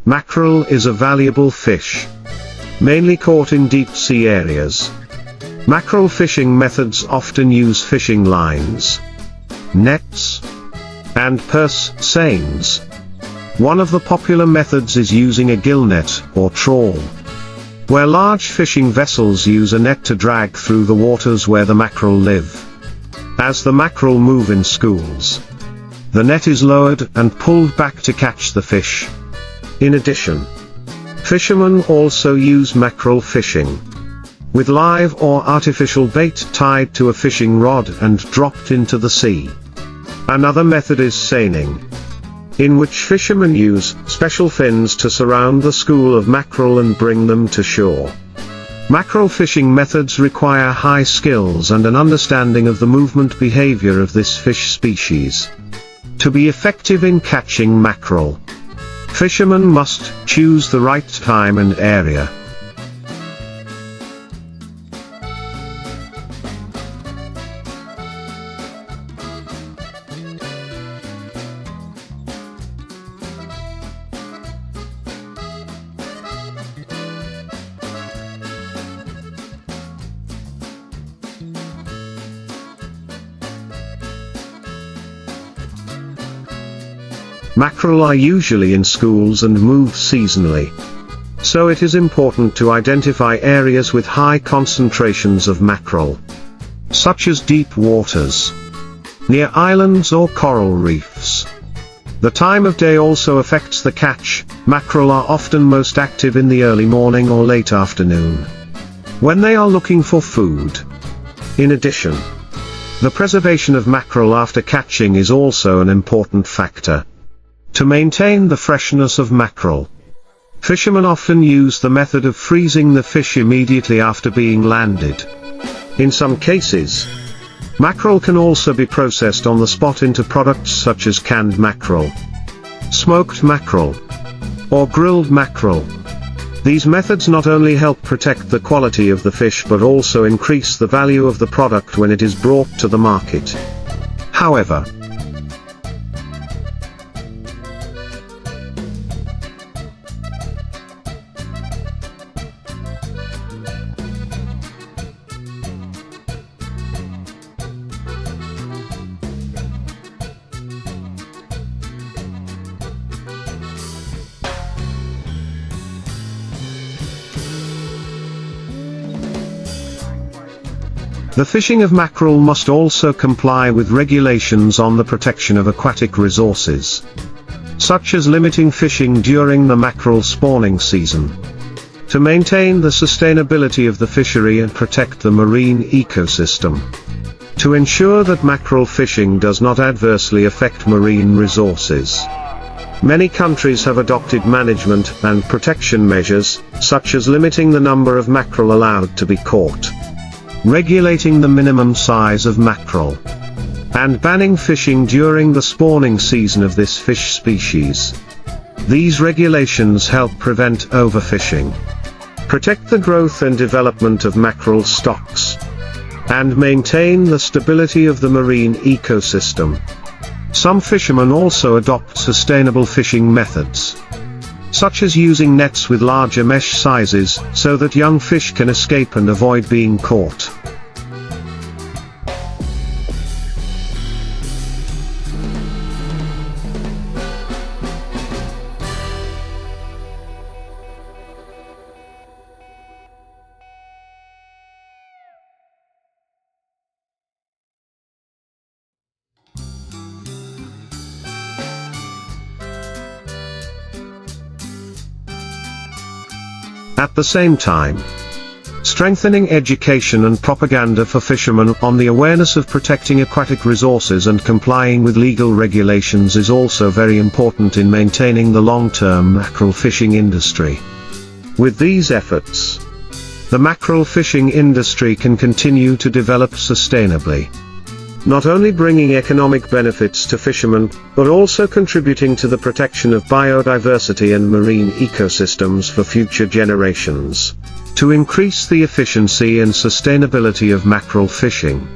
Mackerel is a valuable fish, mainly caught in deep sea areas. Mackerel fishing methods often use fishing lines, nets, and purse seines. One of the popular methods is using a gill net, or trawl, where large fishing vessels use a net to drag through the waters where the mackerel live. As the mackerel move in schools, the net is lowered and pulled back to catch the fish. In addition, fishermen also use mackerel fishing with live or artificial bait tied to a fishing rod and dropped into the sea. Another method is seining, in which fishermen use special fins to surround the school of mackerel and bring them to shore. Mackerel fishing methods require high skills and an understanding of the movement behavior of this fish species. To be effective in catching mackerel, fishermen must choose the right time and area. Mackerel are usually in schools and move seasonally, so it is important to identify areas with high concentrations of mackerel, such as deep waters, near islands or coral reefs. The time of day also affects the catch. Mackerel are often most active in the early morning or late afternoon, when they are looking for food. In addition, the preservation of mackerel after catching is also an important factor. To maintain the freshness of mackerel, fishermen often use the method of freezing the fish immediately after being landed. In some cases, mackerel can also be processed on the spot into products such as canned mackerel, smoked mackerel, or grilled mackerel. These methods not only help protect the quality of the fish but also increase the value of the product when it is brought to the market. However, the fishing of mackerel must also comply with regulations on the protection of aquatic resources, such as limiting fishing during the mackerel spawning season, to maintain the sustainability of the fishery and protect the marine ecosystem, to ensure that mackerel fishing does not adversely affect marine resources. Many countries have adopted management and protection measures, such as limiting the number of mackerel allowed to be caught, regulating the minimum size of mackerel, and banning fishing during the spawning season of this fish species. These regulations help prevent overfishing, protect the growth and development of mackerel stocks, and maintain the stability of the marine ecosystem. Some fishermen also adopt sustainable fishing methods, such as using nets with larger mesh sizes, so that young fish can escape and avoid being caught. At the same time, strengthening education and propaganda for fishermen on the awareness of protecting aquatic resources and complying with legal regulations is also very important in maintaining the long-term mackerel fishing industry. With these efforts, the mackerel fishing industry can continue to develop sustainably, not only bringing economic benefits to fishermen, but also contributing to the protection of biodiversity and marine ecosystems for future generations. To increase the efficiency and sustainability of mackerel fishing,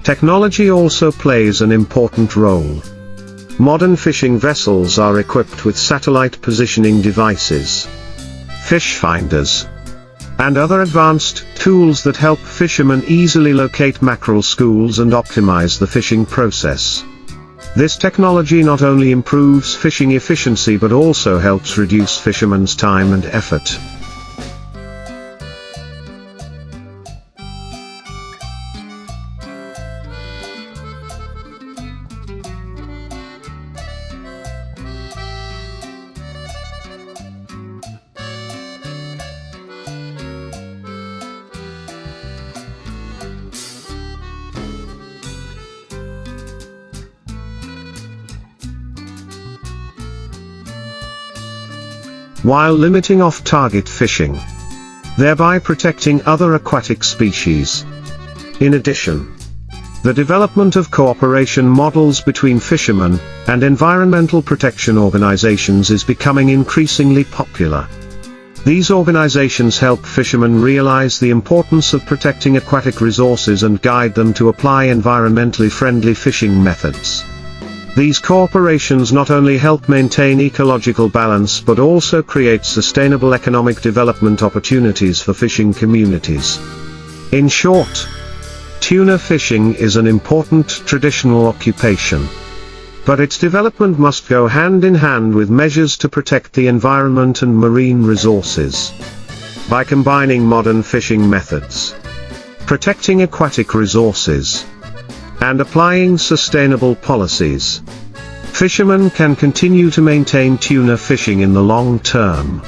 technology also plays an important role. Modern fishing vessels are equipped with satellite positioning devices, fish finders, and other advanced tools that help fishermen easily locate mackerel schools and optimize the fishing process. This technology not only improves fishing efficiency but also helps reduce fishermen's time and effort. While limiting off-target fishing, thereby protecting other aquatic species. In addition, the development of cooperation models between fishermen and environmental protection organizations is becoming increasingly popular. These organizations help fishermen realize the importance of protecting aquatic resources and guide them to apply environmentally friendly fishing methods. These corporations not only help maintain ecological balance but also create sustainable economic development opportunities for fishing communities. In short, tuna fishing is an important traditional occupation. But its development must go hand in hand with measures to protect the environment and marine resources. By combining modern fishing methods, protecting aquatic resources, and applying sustainable policies, fishermen can continue to maintain tuna fishing in the long term.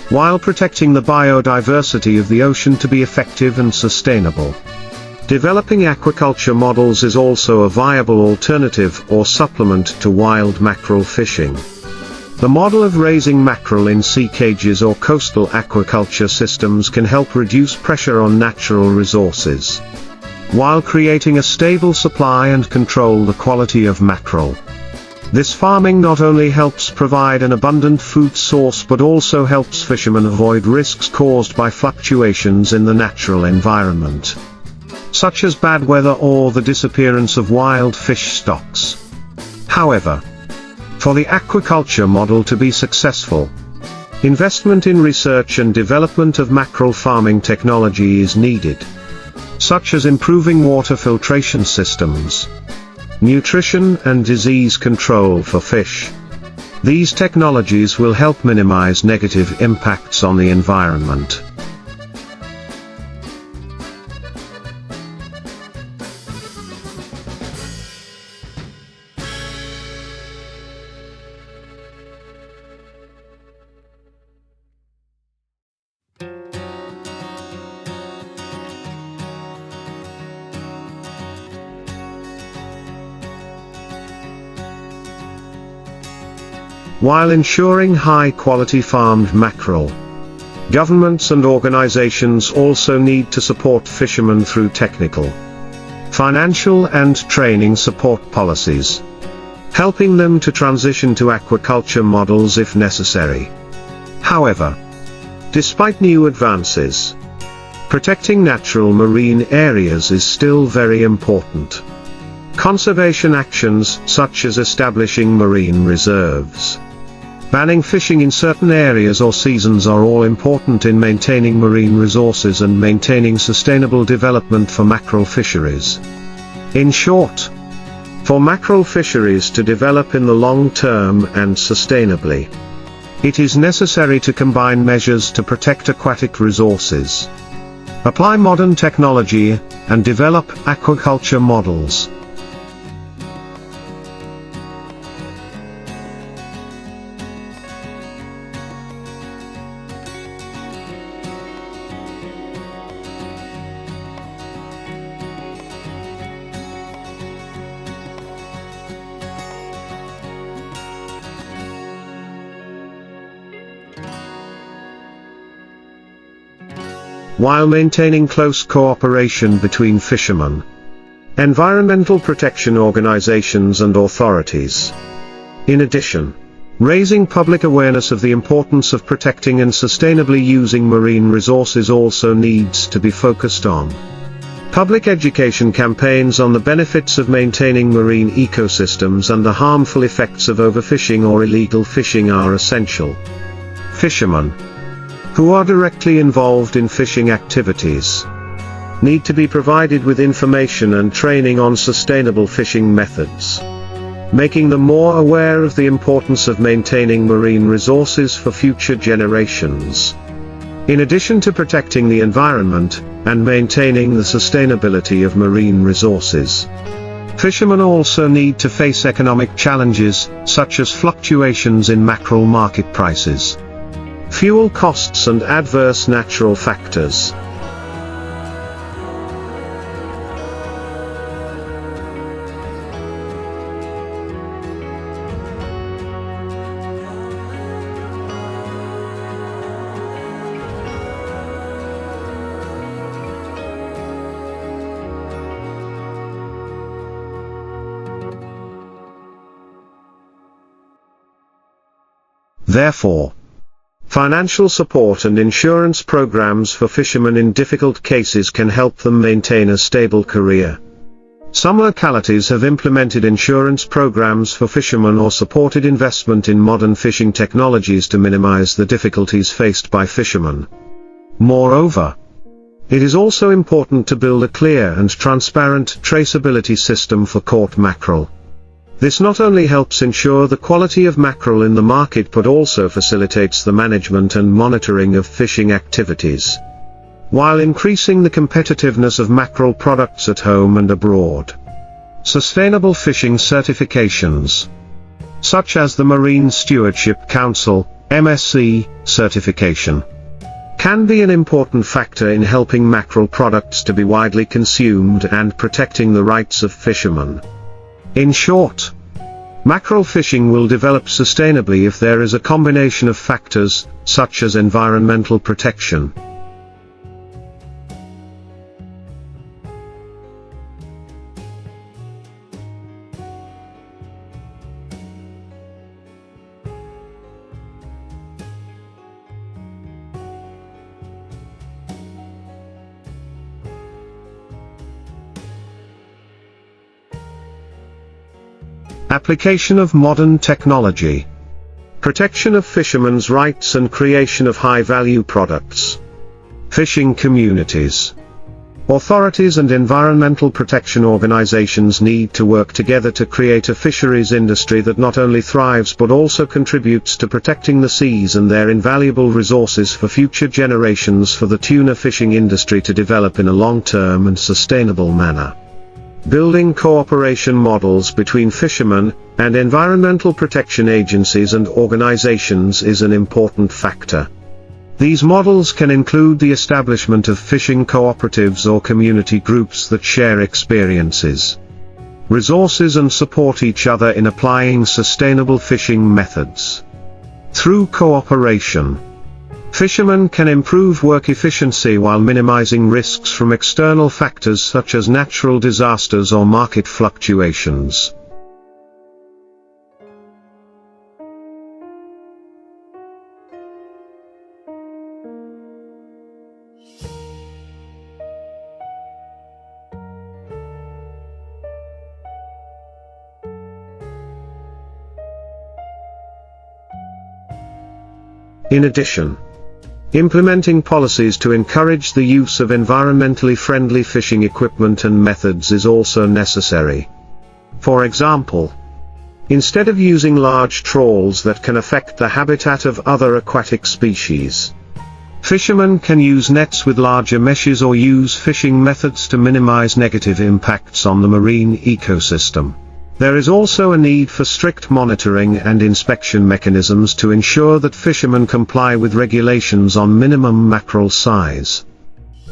While protecting the biodiversity of the ocean to be effective and sustainable, developing aquaculture models is also a viable alternative or supplement to wild mackerel fishing. The model of raising mackerel in sea cages or coastal aquaculture systems can help reduce pressure on natural resources, while creating a stable supply and control the quality of mackerel. This farming not only helps provide an abundant food source but also helps fishermen avoid risks caused by fluctuations in the natural environment, such as bad weather or the disappearance of wild fish stocks. However, for the aquaculture model to be successful, investment in research and development of mackerel farming technology is needed, such as improving water filtration systems, nutrition and disease control for fish. These technologies will help minimize negative impacts on the environment. While ensuring high-quality farmed mackerel, governments and organizations also need to support fishermen through technical, financial and training support policies, helping them to transition to aquaculture models if necessary. However, despite new advances, protecting natural marine areas is still very important. Conservation actions, such as establishing marine reserves, banning fishing in certain areas or seasons, are all important in maintaining marine resources and maintaining sustainable development for mackerel fisheries. In short, for mackerel fisheries to develop in the long term and sustainably, it is necessary to combine measures to protect aquatic resources, apply modern technology, and develop aquaculture models. while maintaining close cooperation between fishermen, environmental protection organizations and authorities. In addition, raising public awareness of the importance of protecting and sustainably using marine resources also needs to be focused on. Public education campaigns on the benefits of maintaining marine ecosystems and the harmful effects of overfishing or illegal fishing are essential. Fishermen, who are directly involved in fishing activities, need to be provided with information and training on sustainable fishing methods, making them more aware of the importance of maintaining marine resources for future generations. In addition to protecting the environment and maintaining the sustainability of marine resources, fishermen also need to face economic challenges, such as fluctuations in mackerel market prices, fuel costs and adverse natural factors. Therefore, financial support and insurance programs for fishermen in difficult cases can help them maintain a stable career. Some localities have implemented insurance programs for fishermen or supported investment in modern fishing technologies to minimize the difficulties faced by fishermen. Moreover, it is also important to build a clear and transparent traceability system for caught mackerel. This not only helps ensure the quality of mackerel in the market but also facilitates the management and monitoring of fishing activities, while increasing the competitiveness of mackerel products at home and abroad. Sustainable fishing certifications, such as the Marine Stewardship Council (MSC) certification, can be an important factor in helping mackerel products to be widely consumed and protecting the rights of fishermen. In short, mackerel fishing will develop sustainably if there is a combination of factors, such as environmental protection, application of modern technology, protection of fishermen's rights and creation of high-value products. Fishing communities, authorities and environmental protection organizations need to work together to create a fisheries industry that not only thrives but also contributes to protecting the seas and their invaluable resources for future generations, for the tuna fishing industry to develop in a long-term and sustainable manner. Building cooperation models between fishermen and environmental protection agencies and organizations is an important factor. These models can include the establishment of fishing cooperatives or community groups that share experiences, resources and support each other in applying sustainable fishing methods. Through cooperation, fishermen can improve work efficiency while minimizing risks from external factors such as natural disasters or market fluctuations. In addition, implementing policies to encourage the use of environmentally friendly fishing equipment and methods is also necessary. For example, instead of using large trawls that can affect the habitat of other aquatic species, fishermen can use nets with larger meshes or use fishing methods to minimize negative impacts on the marine ecosystem. There is also a need for strict monitoring and inspection mechanisms to ensure that fishermen comply with regulations on minimum mackerel size,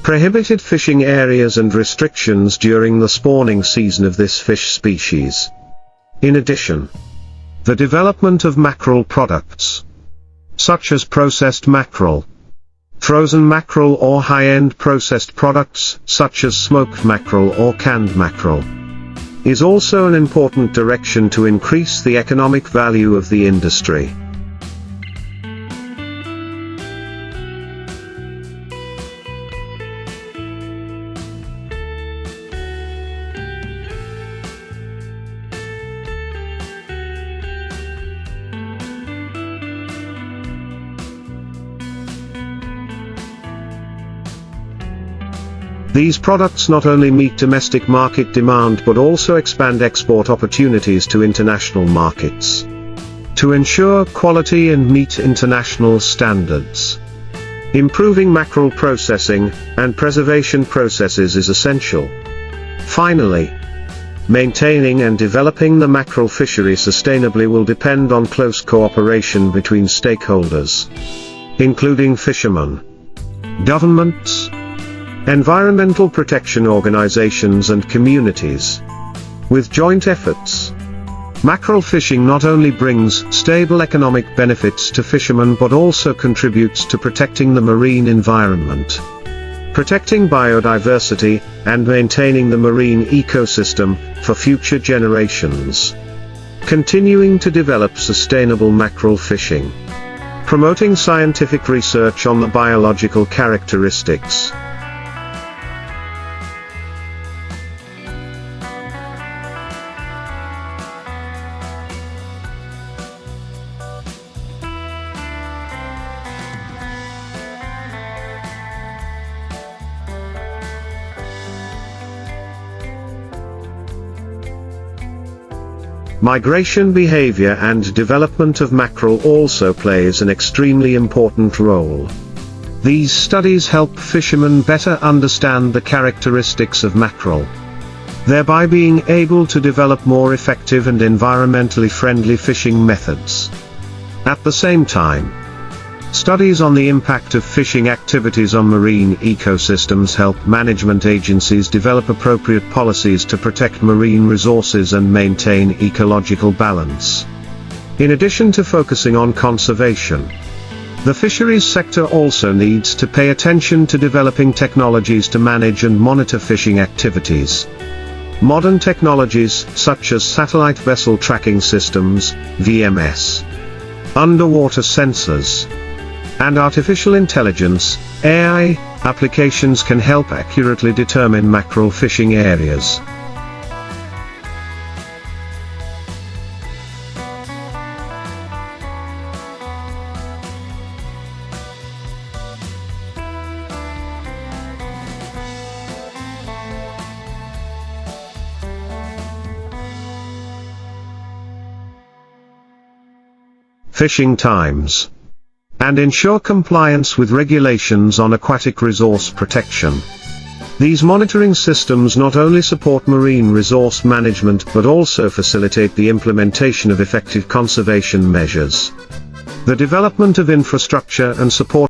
prohibited fishing areas and restrictions during the spawning season of this fish species. In addition, the development of mackerel products, such as processed mackerel, Frozen mackerel or high-end processed products, such as smoked mackerel or canned mackerel, is also an important direction to increase the economic value of the industry. These products not only meet domestic market demand but also expand export opportunities to international markets. To ensure quality and meet international standards, improving mackerel processing and preservation processes is essential. Finally, maintaining and developing the mackerel fishery sustainably will depend on close cooperation between stakeholders, including fishermen, governments, environmental protection organizations and communities. With joint efforts, mackerel fishing not only brings stable economic benefits to fishermen but also contributes to protecting the marine environment, protecting biodiversity, and maintaining the marine ecosystem for future generations. Continuing to develop sustainable mackerel fishing. Promoting scientific research on the biological characteristics. Migration behavior and development of mackerel also plays an extremely important role. These studies help fishermen better understand the characteristics of mackerel, thereby being able to develop more effective and environmentally friendly fishing methods. At the same time, studies on the impact of fishing activities on marine ecosystems help management agencies develop appropriate policies to protect marine resources and maintain ecological balance. In addition to focusing on conservation, the fisheries sector also needs to pay attention to developing technologies to manage and monitor fishing activities. Modern technologies, such as satellite vessel tracking systems, VMS, underwater sensors, and artificial intelligence, AI, applications can help accurately determine mackerel fishing areas. Fishing times. And ensure compliance with regulations on aquatic resource protection. These monitoring systems not only support marine resource management but also facilitate the implementation of effective conservation measures. The development of infrastructure and support